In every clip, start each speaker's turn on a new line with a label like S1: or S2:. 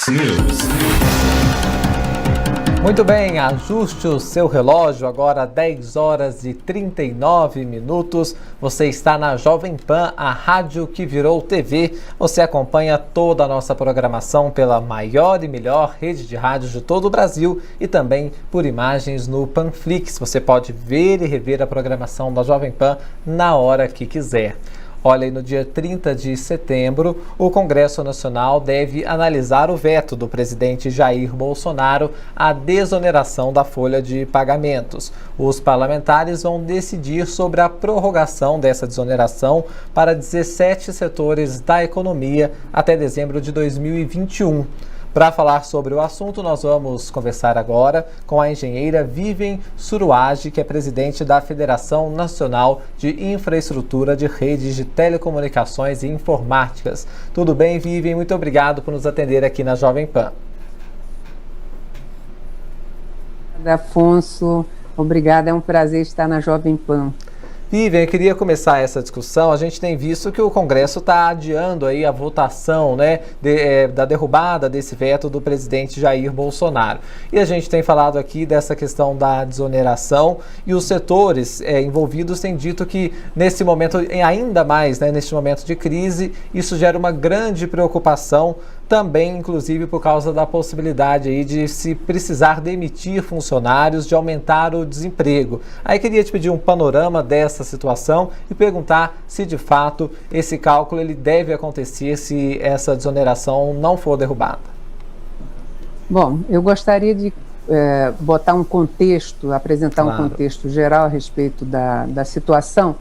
S1: News.
S2: Muito bem, ajuste o seu relógio, agora 10 horas e 39 minutos. Você está na Jovem Pan, a rádio que virou TV. Você acompanha toda a nossa programação pela maior e melhor rede de rádios de todo o Brasil e também por imagens no Panflix. Você pode ver e rever a programação da Jovem Pan na hora que quiser. Olha, no dia 30 de setembro, o Congresso Nacional deve analisar o veto do presidente Jair Bolsonaro à desoneração da folha de pagamentos. Os parlamentares vão decidir sobre a prorrogação dessa desoneração para 17 setores da economia até dezembro de 2021. Para falar sobre o assunto, nós vamos conversar agora com a engenheira Vivian Suruagi, que é presidente da Federação Nacional de Infraestrutura de Redes de Telecomunicações e Informáticas. Tudo bem, Vivian? Muito obrigado por nos atender aqui na Jovem Pan.
S3: Afonso, obrigada, é um prazer estar na Jovem Pan.
S2: Vivian, eu queria começar essa discussão. A gente tem visto que o Congresso está adiando aí a votação, da derrubada desse veto do presidente Jair Bolsonaro. E a gente tem falado aqui dessa questão da desoneração e os setores envolvidos têm dito que nesse momento, ainda mais, neste momento de crise, isso gera uma grande preocupação também, inclusive, por causa da possibilidade aí de se precisar demitir funcionários, de aumentar o desemprego. Aí queria te pedir um panorama dessa situação e perguntar se, de fato, esse cálculo ele deve acontecer se essa desoneração não for derrubada.
S3: Bom, eu gostaria de botar um contexto, apresentar
S2: Claro.
S3: Um contexto geral a respeito da situação.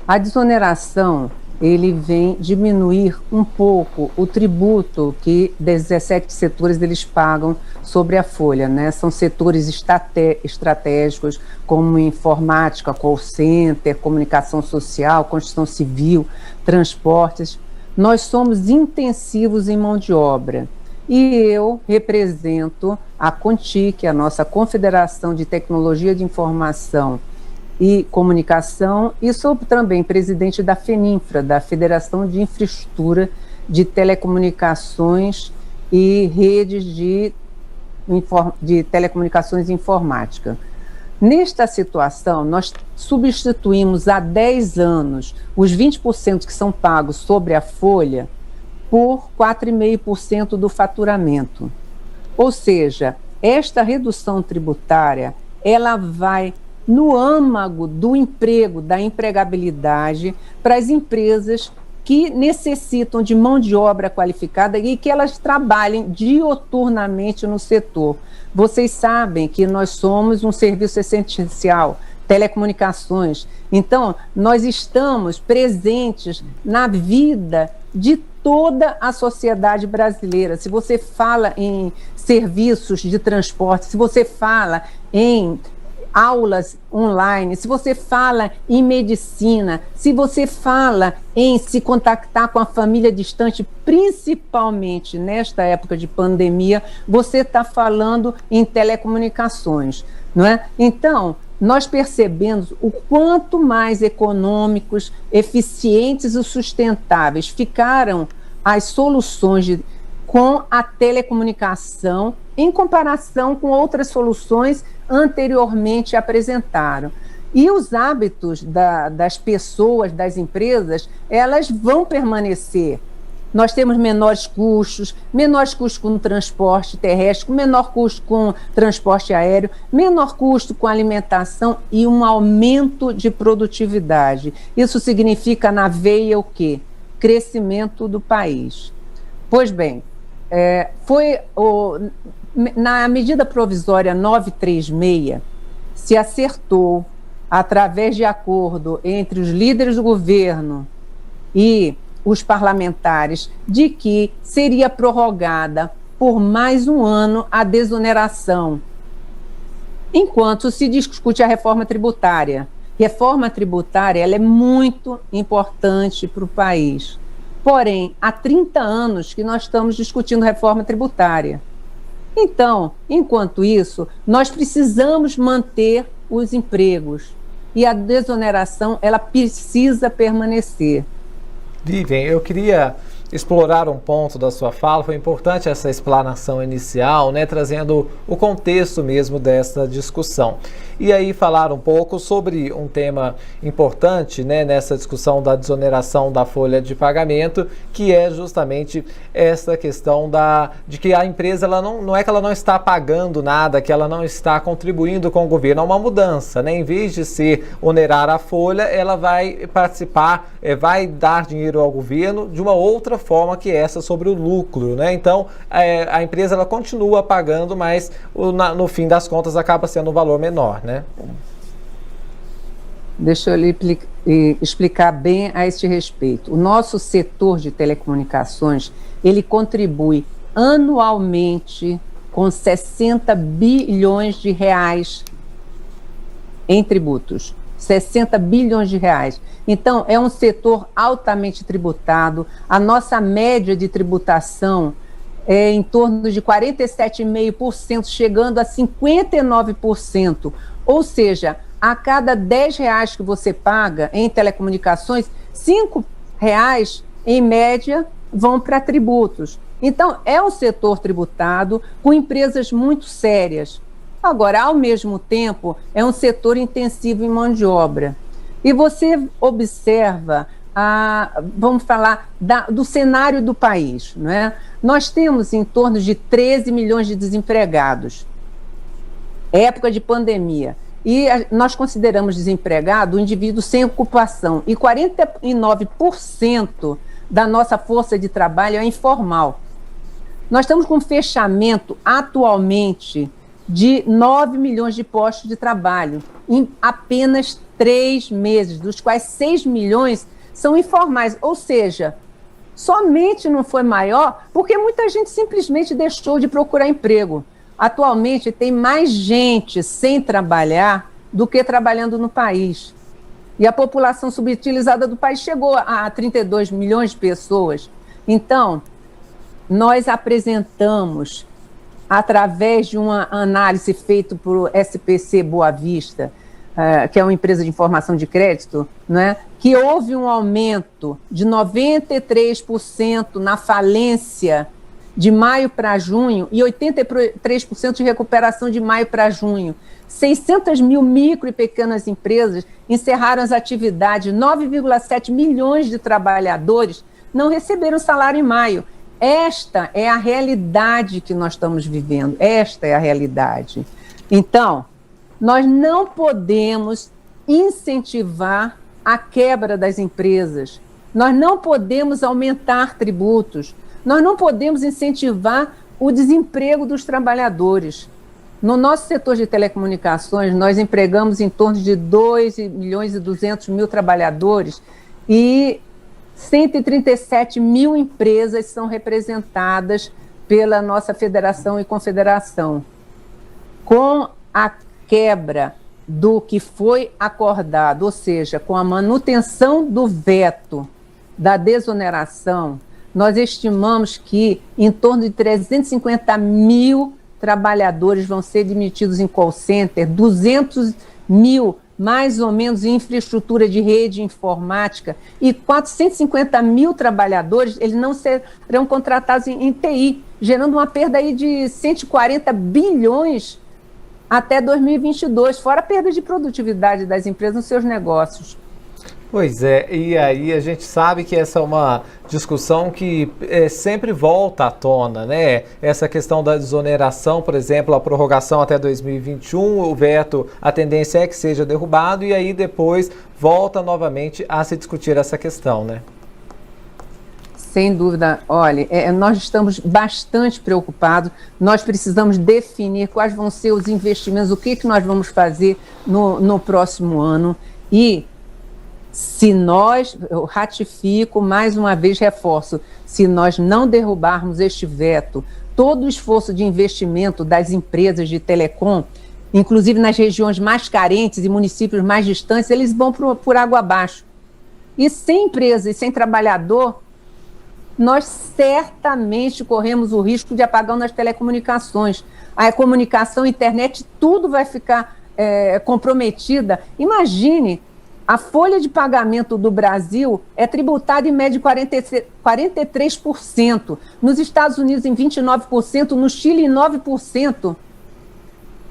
S3: A desoneração, ele vem diminuir um pouco o tributo que 17 setores eles pagam sobre a folha, né? São setores estratégicos como informática, call center, comunicação social, construção civil, transportes. Nós somos intensivos em mão de obra. E eu represento a CONTIC, a nossa Confederação de Tecnologia de Informação e Comunicação, e sou também presidente da FENINFRA, da Federação de Infraestrutura de Telecomunicações e Redes de Telecomunicações e Informática. Nesta situação, nós substituímos há 10 anos os 20% que são pagos sobre a folha por 4,5% do faturamento. Ou seja, esta redução tributária, ela vai no âmago do emprego, da empregabilidade, para as empresas que necessitam de mão de obra qualificada e que elas trabalhem dioturnamente no setor. Vocês sabem que nós somos um serviço essencial, telecomunicações. Então, nós estamos presentes na vida de toda a sociedade brasileira. Se você fala em serviços de transporte, se você fala em aulas online, se você fala em medicina, se você fala em se contactar com a família distante, principalmente nesta época de pandemia, você está falando em telecomunicações, não é? Então, nós percebemos o quanto mais econômicos, eficientes e sustentáveis ficaram as soluções com a telecomunicação em comparação com outras soluções anteriormente apresentaram. E os hábitos das pessoas, das empresas, elas vão permanecer. Nós temos menores custos com transporte terrestre, menor custo com transporte aéreo, menor custo com alimentação e um aumento de produtividade. Isso significa na veia o quê? Crescimento do país. Pois bem, na medida provisória 936, se acertou, através de acordo entre os líderes do governo e os parlamentares, de que seria prorrogada por mais um ano a desoneração, enquanto se discute a reforma tributária. Reforma tributária, ela é muito importante para o país. Porém, há 30 anos que nós estamos discutindo reforma tributária. Então, enquanto isso, nós precisamos manter os empregos e a desoneração, ela precisa permanecer.
S2: Vivian, eu queria explorar um ponto da sua fala. Foi importante essa explanação inicial, né, trazendo o contexto mesmo dessa discussão. E aí falar um pouco sobre um tema importante, né, nessa discussão da desoneração da folha de pagamento, que é justamente essa questão de que a empresa ela não é que ela não está pagando nada, que ela não está contribuindo com o governo, é uma mudança, né? Em vez de ser onerar a folha, ela vai participar, vai dar dinheiro ao governo de uma outra forma que essa sobre o lucro, né? Então a empresa ela continua pagando, mas no fim das contas acaba sendo um valor menor, né?
S3: Deixa eu lhe explicar bem a este respeito. O nosso setor de telecomunicações, ele contribui anualmente com 60 bilhões de reais em tributos. 60 bilhões de reais. Então, é um setor altamente tributado. A nossa média de tributação é em torno de 47,5%, chegando a 59%. Ou seja, a cada 10 reais que você paga em telecomunicações, 5 reais, em média, vão para tributos. Então, é um setor tributado com empresas muito sérias. Agora, ao mesmo tempo, é um setor intensivo em mão de obra. E você observa, vamos falar, do cenário do país, não é? Nós temos em torno de 13 milhões de desempregados. Época de pandemia. E nós consideramos desempregado o indivíduo sem ocupação. E 49% da nossa força de trabalho é informal. Nós estamos com um fechamento atualmente de 9 milhões de postos de trabalho em apenas 3 meses, dos quais 6 milhões são informais. Ou seja, somente não foi maior porque muita gente simplesmente deixou de procurar emprego. Atualmente tem mais gente sem trabalhar do que trabalhando no país. E a população subutilizada do país chegou a 32 milhões de pessoas. Então, nós apresentamos, através de uma análise feita por SPC Boa Vista, que é uma empresa de informação de crédito, né, que houve um aumento de 93% na falência de maio para junho e 83% de recuperação de maio para junho. 600 mil micro e pequenas empresas encerraram as atividades, 9,7 milhões de trabalhadores não receberam salário em maio. Esta é a realidade que nós estamos vivendo, esta é a realidade. Então, nós não podemos incentivar a quebra das empresas, nós não podemos aumentar tributos, nós não podemos incentivar o desemprego dos trabalhadores. No nosso setor de telecomunicações, nós empregamos em torno de 2.200.000 trabalhadores e 137 mil empresas são representadas pela nossa federação e confederação. Com a quebra do que foi acordado, ou seja, com a manutenção do veto da desoneração, nós estimamos que em torno de 350 mil trabalhadores vão ser demitidos em call center, 200 mil mais ou menos em infraestrutura de rede informática e 450 mil trabalhadores, eles não serão contratados em TI, gerando uma perda aí de 140 bilhões até 2022, fora a perda de produtividade das empresas nos seus negócios.
S2: Pois é, e aí a gente sabe que essa é uma discussão que sempre volta à tona, né? Essa questão da desoneração, por exemplo, a prorrogação até 2021, o veto, a tendência é que seja derrubado e aí depois volta novamente a se discutir essa questão, né?
S3: Sem dúvida. Olha, nós estamos bastante preocupados, nós precisamos definir quais vão ser os investimentos, o que nós vamos fazer no próximo ano e se nós, eu ratifico, mais uma vez reforço, se nós não derrubarmos este veto, todo o esforço de investimento das empresas de telecom, inclusive nas regiões mais carentes e municípios mais distantes, eles vão por água abaixo. E sem empresa e sem trabalhador, nós certamente corremos o risco de apagão nas telecomunicações. A comunicação, a internet, tudo vai ficar comprometida. Imagine A folha de pagamento do Brasil é tributada em média 43%, nos Estados Unidos em 29%, no Chile em 9%.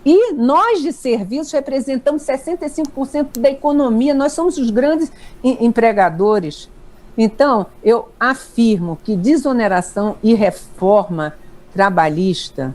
S3: E nós de serviços representamos 65% da economia, nós somos os grandes empregadores. Então, eu afirmo que desoneração e reforma trabalhista,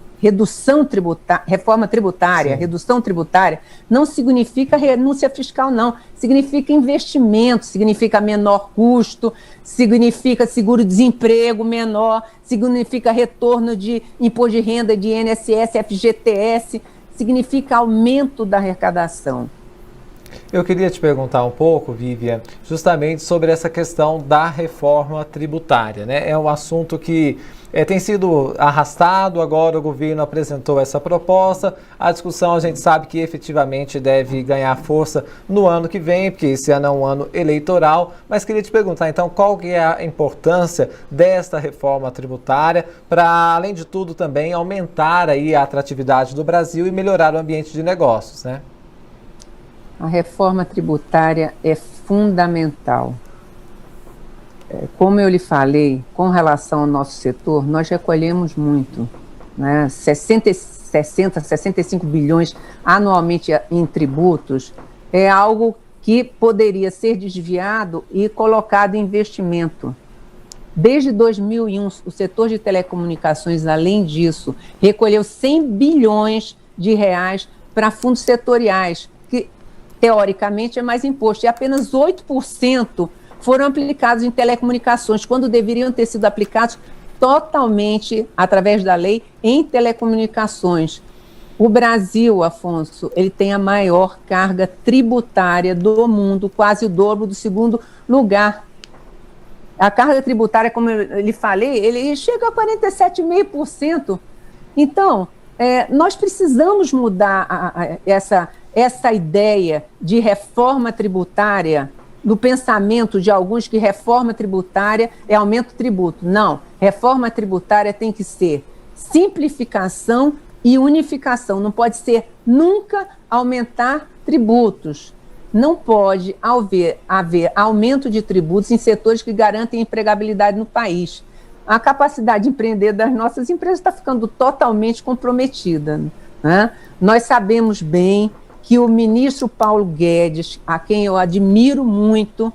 S3: reforma tributária, sim, redução tributária, não significa renúncia fiscal, não. Significa investimento, significa menor custo, significa seguro-desemprego menor, significa retorno de imposto de renda de INSS, FGTS, significa aumento da arrecadação.
S2: Eu queria te perguntar um pouco, Vivian, justamente sobre essa questão da reforma tributária, né? É um assunto que tem sido arrastado, agora o governo apresentou essa proposta, a discussão a gente sabe que efetivamente deve ganhar força no ano que vem, porque esse ano é um ano eleitoral, mas queria te perguntar então qual que é a importância desta reforma tributária para, além de tudo, também aumentar aí a atratividade do Brasil e melhorar o ambiente de negócios, né?
S3: A reforma tributária é fundamental. Como eu lhe falei, com relação ao nosso setor, nós recolhemos muito, né? 65 bilhões anualmente em tributos é algo que poderia ser desviado e colocado em investimento. Desde 2001, o setor de telecomunicações, além disso, recolheu 100 bilhões de reais para fundos setoriais, que teoricamente é mais imposto, e apenas 8% foram aplicados em telecomunicações, quando deveriam ter sido aplicados totalmente, através da lei, em telecomunicações. O Brasil, Afonso, ele tem a maior carga tributária do mundo, quase o dobro do segundo lugar. A carga tributária, como eu lhe falei, ele chega a 47,5%. Então, nós precisamos mudar essa ideia de reforma tributária, do pensamento de alguns que reforma tributária é aumento de tributo. Não, reforma tributária tem que ser simplificação e unificação. Não pode ser nunca aumentar tributos. Não pode haver aumento de tributos em setores que garantem empregabilidade no país. A capacidade de empreender das nossas empresas está ficando totalmente comprometida, né? Nós sabemos bem que o ministro Paulo Guedes, a quem eu admiro muito,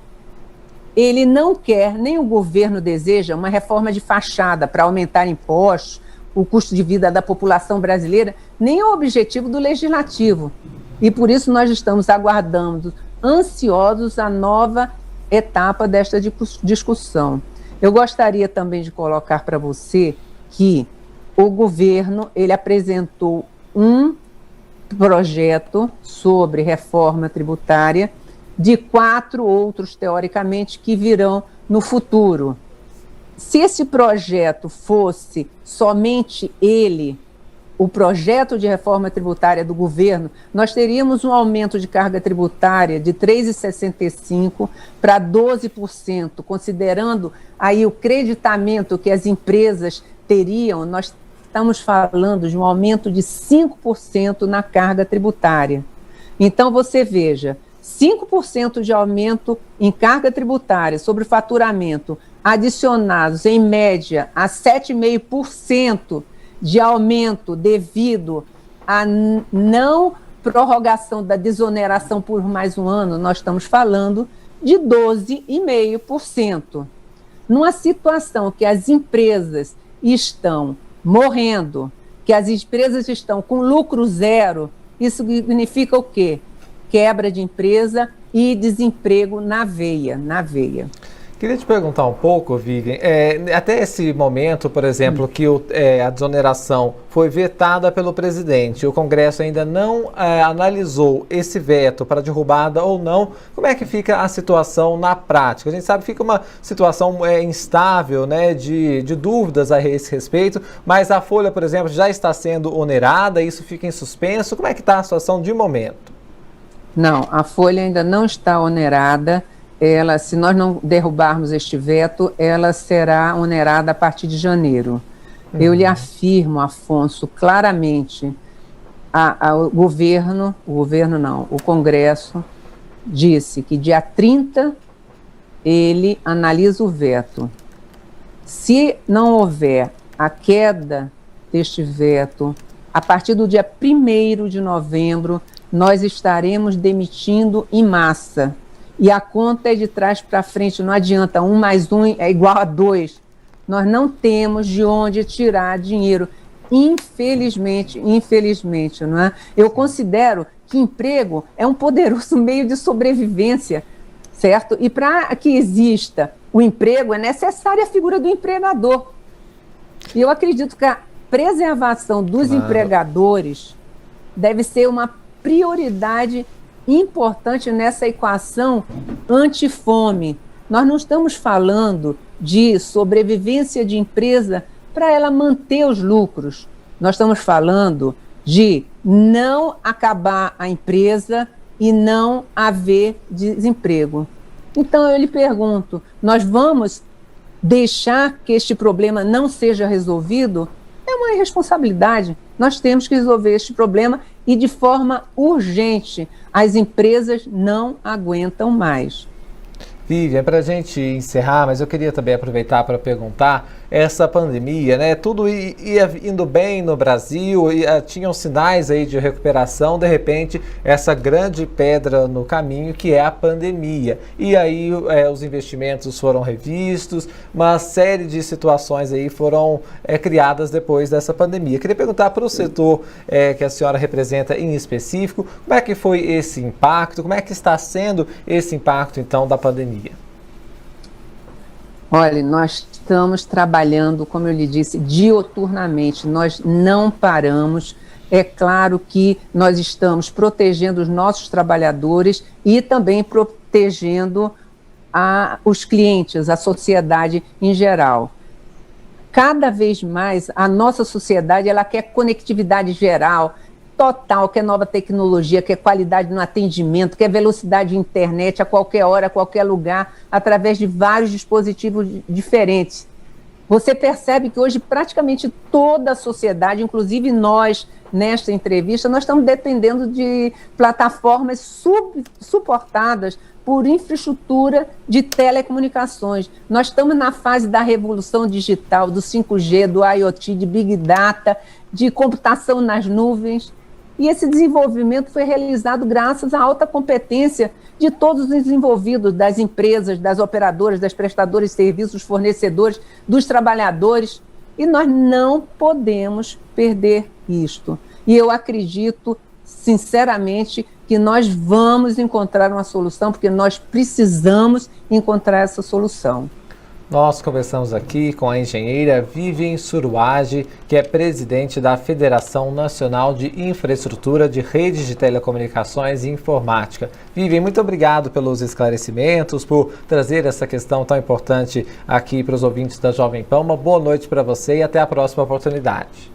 S3: ele não quer, nem o governo deseja, uma reforma de fachada para aumentar impostos, o custo de vida da população brasileira, nem é o objetivo do legislativo. E por isso nós estamos aguardando, ansiosos, a nova etapa desta discussão. Eu gostaria também de colocar para você que o governo, ele apresentou um projeto sobre reforma tributária, de 4 outros, teoricamente, que virão no futuro. Se esse projeto fosse somente ele, o projeto de reforma tributária do governo, nós teríamos um aumento de carga tributária de 3,65% para 12%, considerando aí o creditamento que as empresas teriam. Nós estamos falando de um aumento de 5% na carga tributária. Então, você veja, 5% de aumento em carga tributária sobre o faturamento, adicionados, em média, a 7,5% de aumento devido à não prorrogação da desoneração por mais um ano, nós estamos falando de 12,5%. Numa situação que as empresas estão morrendo, que as empresas estão com lucro zero, isso significa o quê? Quebra de empresa e desemprego na veia.
S2: Queria te perguntar um pouco, Vivian, até esse momento, por exemplo, que a desoneração foi vetada pelo presidente, o Congresso ainda não analisou esse veto para derrubada ou não, como é que fica a situação na prática? A gente sabe que fica uma situação instável, né, de dúvidas a esse respeito, mas a folha, por exemplo, já está sendo onerada, isso fica em suspenso, como é que está a situação de momento?
S3: Não, a folha ainda não está onerada. Ela, se nós não derrubarmos este veto, ela será onerada a partir de janeiro. Eu lhe afirmo, Afonso, claramente, o Congresso disse que dia 30 ele analisa o veto. Se não houver a queda deste veto, a partir do dia 1º de novembro, nós estaremos demitindo em massa. E a conta é de trás para frente, não adianta, 1 mais 1 é igual a 2. Nós não temos de onde tirar dinheiro. Infelizmente, não é? Eu considero que emprego é um poderoso meio de sobrevivência, certo? E para que exista o emprego, é necessária a figura do empregador. E eu acredito que a preservação dos empregadores deve ser uma prioridade importante nessa equação anti-fome. Nós não estamos falando de sobrevivência de empresa para ela manter os lucros. Nós estamos falando de não acabar a empresa e não haver desemprego. Então eu lhe pergunto, nós vamos deixar que este problema não seja resolvido? É uma irresponsabilidade. Nós temos que resolver este problema e de forma urgente. As empresas não aguentam mais.
S2: Vivian, para a gente encerrar, mas eu queria também aproveitar para perguntar, essa pandemia, né, tudo ia indo bem no Brasil, tinham sinais aí de recuperação, de repente, essa grande pedra no caminho que é a pandemia. E aí os investimentos foram revistos, uma série de situações aí foram criadas depois dessa pandemia. Queria perguntar para o setor que a senhora representa em específico, como é que foi esse impacto, como é que está sendo esse impacto, então, da pandemia?
S3: Olha, nós estamos trabalhando, como eu lhe disse, dioturnamente, nós não paramos. É claro que nós estamos protegendo os nossos trabalhadores e também protegendo os clientes, a sociedade em geral. Cada vez mais, a nossa sociedade ela quer conectividade geral, total, quer nova tecnologia, quer qualidade no atendimento, quer velocidade de internet a qualquer hora, a qualquer lugar, através de vários dispositivos diferentes. Você percebe que hoje praticamente toda a sociedade, inclusive nós, nesta entrevista, nós estamos dependendo de plataformas suportadas por infraestrutura de telecomunicações. Nós estamos na fase da revolução digital, do 5G, do IoT, de Big Data, de computação nas nuvens. E esse desenvolvimento foi realizado graças à alta competência de todos os envolvidos, das empresas, das operadoras, das prestadoras de serviços, dos fornecedores, dos trabalhadores. E nós não podemos perder isto. E eu acredito, sinceramente, que nós vamos encontrar uma solução, porque nós precisamos encontrar essa solução.
S2: Nós conversamos aqui com a engenheira Vivian Suruage, que é presidente da Federação Nacional de Infraestrutura de Redes de Telecomunicações e Informática. Vivian, muito obrigado pelos esclarecimentos, por trazer essa questão tão importante aqui para os ouvintes da Jovem Pan. Uma boa noite para você e até a próxima oportunidade.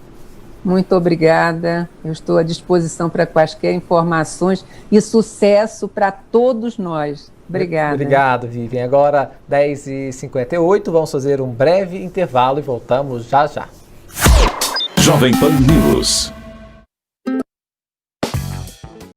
S3: Muito obrigada. Eu estou à disposição para quaisquer informações e sucesso para todos nós. Obrigada.
S2: Obrigado, Vivian. Agora, 10h58, vamos fazer um breve intervalo e voltamos já já.
S1: Jovem Pan News.